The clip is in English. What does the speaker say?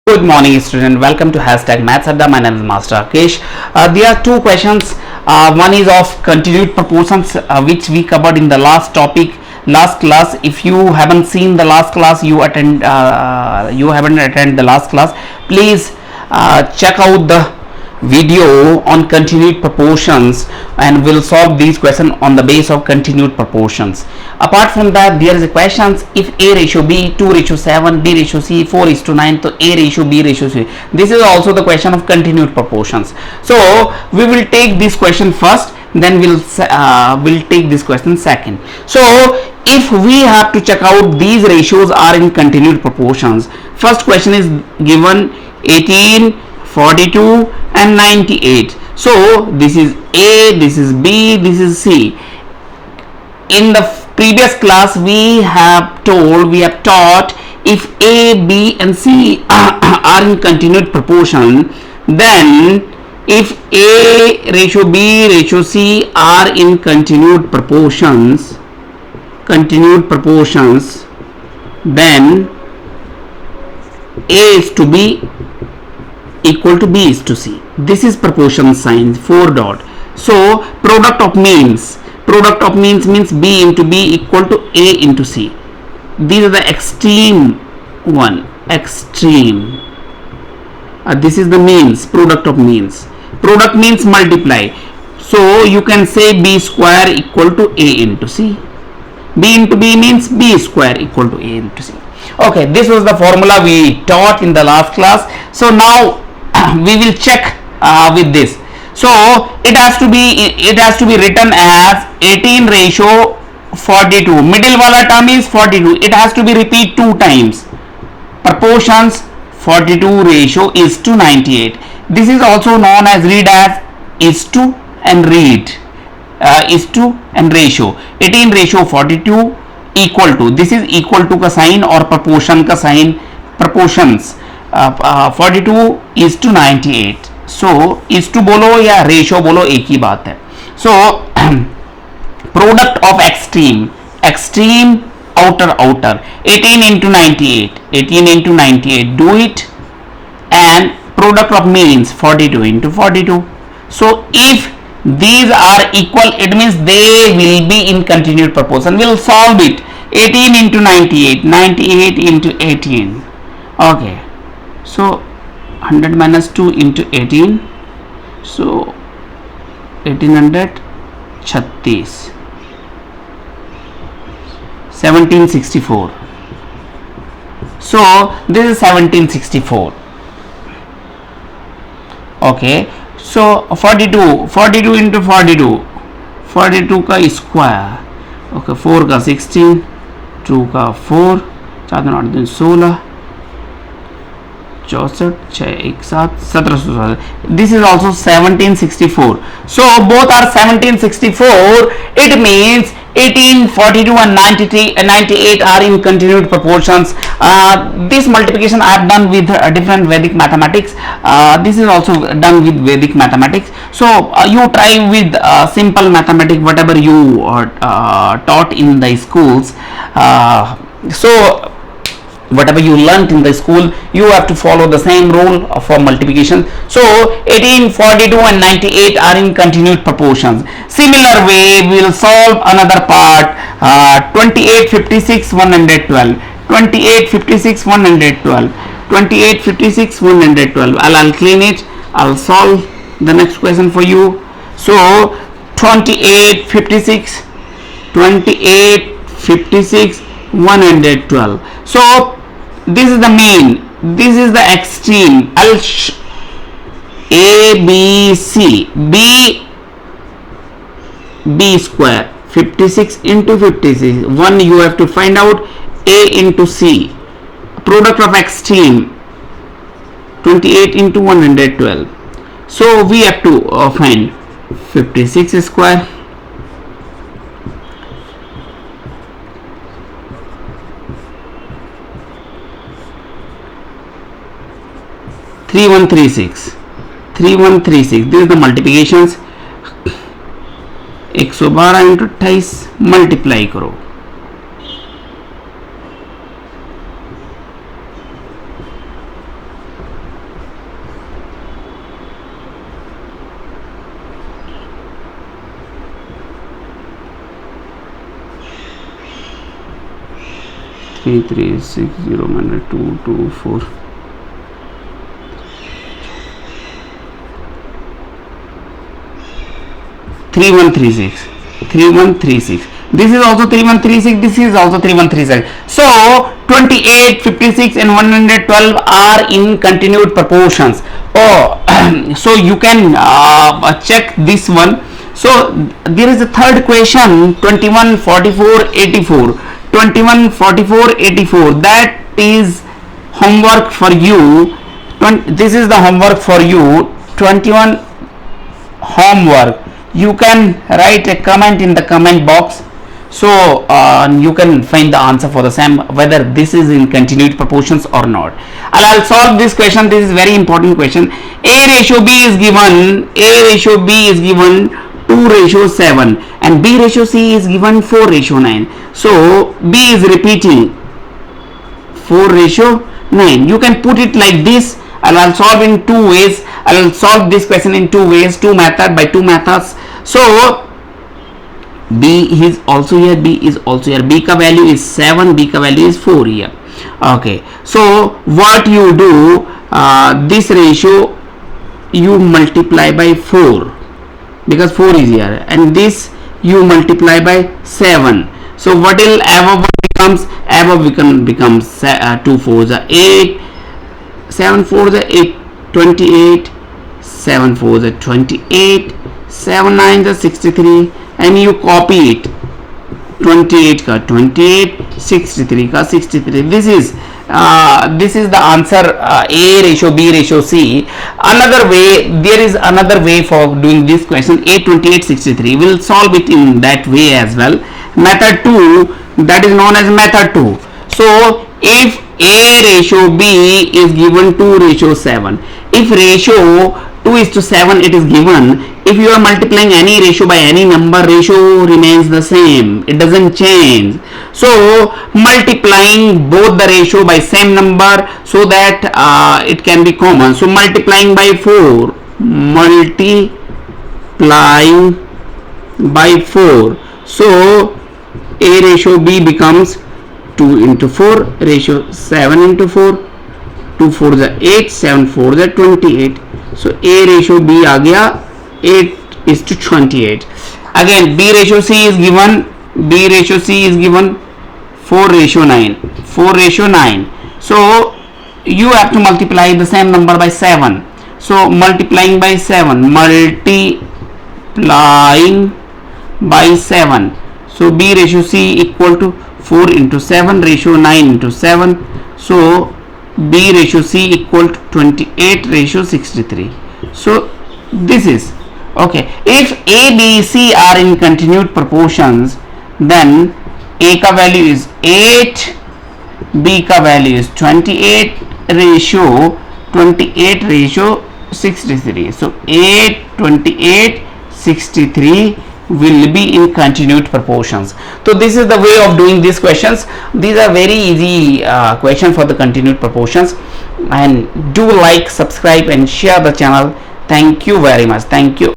Good morning, student. Welcome to hashtag Maths Adda. My name is Master Rakesh. There are two questions. One is of continued proportions, which we covered in the last topic, last class. If you haven't seen the last class, you haven't attended the last class. Please check out the video on continued proportions, and we'll solve these questions on the base of continued proportions. Apart from that, there is a questions if a ratio b 2 ratio 7, b ratio c 4 is to 9, so a ratio b ratio c. This is also the question of continued proportions. So we will take this question first, then we'll take this question second. So if we have to check out these ratios are in continued proportions, first question is given 18, 42 and 98. So this is A, this is B, this is C. In the previous class we have taught if A, B and C are in continued proportion, then if A ratio B ratio C are in continued proportions, then A is to B equal to B is to C. This is proportion sign 4 dot. So product of means means B into B equal to A into C. These are the extreme one. Extreme. This is the means. Product of means. Product means multiply. So you can say B square equal to A into C. B into B means B square equal to A into C. Okay, this was the formula we taught in the last class. So now we will check with this. So it has to be written as 18 ratio 42. Middle wala term is 42. It has to be repeat two times. Proportions 42 ratio is to 98. This is also known as read as is to and read. Is to and ratio. 18 ratio 42 equal to, this is equal to का sign और proportion का sign, proportions 42 is to 98. So is to बोलो या ratio बोलो एक ही बात है. So product of extreme outer 18 into 98 do it, and product of means 42 into 42. So if these are equal, it means they will be in continued proportion. We'll solve it. 18 into 98 into 18. Okay, so 100 minus 2 into 18, so 1800 36 1764. So this is 1764. Okay, so 42 into 42 का square. Okay 4 का 16, 2 का 4, 4 दिन 8 दिन 16, 64, 6 1 7 1700. This is also 1764. So both are 1764. It means 18, 42 and 98 are in continued proportions. This multiplication I have done with different Vedic mathematics. This is also done with Vedic mathematics. So you try with simple mathematics, whatever you taught in the schools. So whatever you learnt in the school, you have to follow the same rule for multiplication. So 18, 42 and 98 are in continued proportions. Similar way we will solve another part. 28, 56, 112. 28, 56, 112. 28, 56, 112. I'll clean it. I'll solve the next question for you. So 28, 56, 112. So this is the mean, this is the extreme. A, B, C, B square, 56 into 56. One you have to find out, A into C. Product of extreme, 28 into 112. So we have to find 56 square. 3136. This is the multiplications. 112 into 28 multiply करो. 3360 minus 224. 3136. This is also 3136. This is also 3136. So 28, 56 and 112 are in continued proportions. Oh, so you can check this one. So there is a third question, 21, 44, 84. 21, 44, 84. That is homework for you. This is the homework for you. 21 homework. You can write a comment in the comment box, so you can find the answer for the same, whether this is in continued proportions or not. I'll solve this question. This is very important question. A ratio B is given 2:7 and B ratio C is given 4:9. So B is repeating 4:9. You can put it like this. I'll solve in two ways. I'll solve this question in two ways, two methods. So B is also here, B is also here. B ka value is 7, B ka value is 4 here. Okay, so what you do, this ratio you multiply by 4 because 4 is here, and this you multiply by 7. So what will above becomes? Above becomes 2 4s are 8, 7 4s are 8, 28, 7 4s are 28, 7 9s are 63, and you copy it. 28 ka 28, 63 ka 63. This is the answer. A ratio B ratio C. Another way, there is another way for doing this question. A 28 63. We'll solve it in that way as well. Method 2, that is known as method 2. So if A ratio B is given 2:7, if ratio 2:7 it is given, if you are multiplying any ratio by any number, ratio remains the same, it doesn't change. So multiplying both the ratio by same number so that it can be common. So multiplying by 4, so A ratio B becomes 2 into 4, ratio 7 into 4, 2 4 is 8, 7 4 is 28. So A ratio B आ गया 8:28. Again B ratio C is given 4:9. So you have to multiply the same number by 7. So multiplying by 7, so B ratio C equal to 4 into 7, ratio 9 into 7. So B ratio C equal to 28, ratio 63. So this is okay. If A, B, C are in continued proportions, then A ka value is 8, B ka value is 28, ratio 63. So 8, 28, 63 will be in continued proportions. So this is the way of doing these questions. These are very easy question for the continued proportions. And do like, subscribe and share the channel. Thank you very much. Thank you.